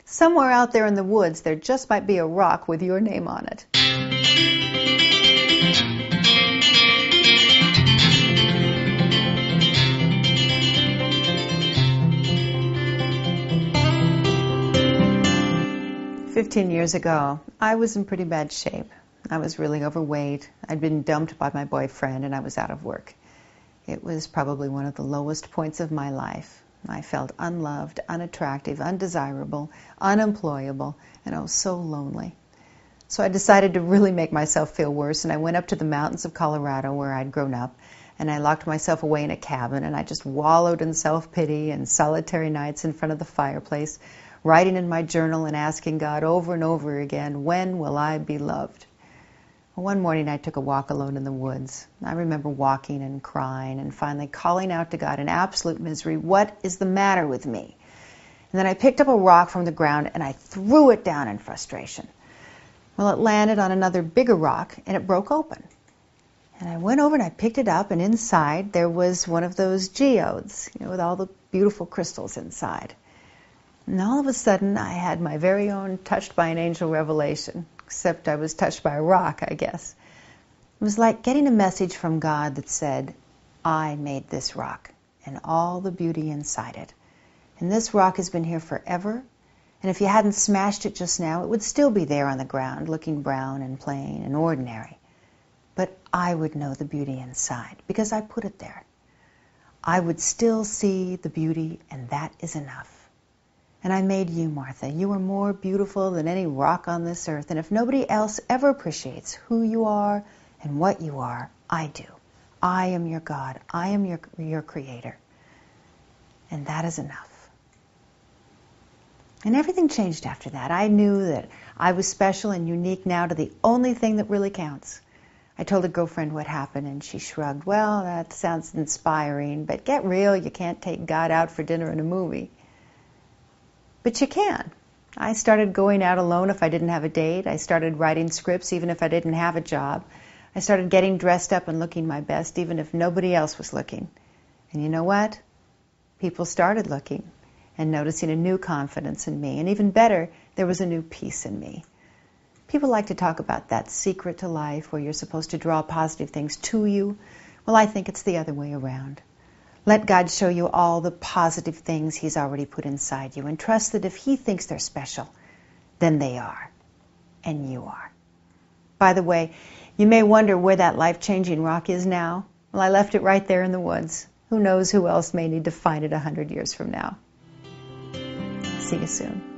Somewhere out there in the woods, there just might be a rock with your name on it. "15 years ago, I was in pretty bad shape. I was really overweight. I'd been dumped by my boyfriend, and I was out of work. It was probably one of the lowest points of my life. I felt unloved, unattractive, undesirable, unemployable, and I was so lonely. So I decided to really make myself feel worse, and I went up to the mountains of Colorado where I'd grown up, and I locked myself away in a cabin, and I just wallowed in self-pity and solitary nights in front of the fireplace, writing in my journal and asking God over and over again, when will I be loved? One morning I took a walk alone in the woods. I remember walking and crying and finally calling out to God in absolute misery, what is the matter with me? And then I picked up a rock from the ground and I threw it down in frustration. Well, it landed on another bigger rock and it broke open. And I went over and I picked it up, and inside there was one of those geodes, with all the beautiful crystals inside. And all of a sudden I had my very own touched by an angel revelation. Except I was touched by a rock, I guess. It was like getting a message from God that said, I made this rock and all the beauty inside it. And this rock has been here forever, and if you hadn't smashed it just now, it would still be there on the ground, looking brown and plain and ordinary. But I would know the beauty inside, because I put it there. I would still see the beauty, and that is enough. And I made you, Martha. You are more beautiful than any rock on this earth. And if nobody else ever appreciates who you are and what you are, I do. I am your God. I am your creator. And that is enough. And everything changed after that. I knew that I was special and unique now to the only thing that really counts. I told a girlfriend what happened, and she shrugged. Well, that sounds inspiring, but get real. You can't take God out for dinner and a movie. But you can. I started going out alone if I didn't have a date. I started writing scripts even if I didn't have a job. I started getting dressed up and looking my best even if nobody else was looking. And you know what? People started looking and noticing a new confidence in me. And even better, there was a new peace in me. People like to talk about that secret to life where you're supposed to draw positive things to you. Well, I think it's the other way around. Let God show you all the positive things He's already put inside you, and trust that if He thinks they're special, then they are, and you are. By the way, you may wonder where that life-changing rock is now. Well, I left it right there in the woods. Who knows who else may need to find it 100 years from now. See you soon.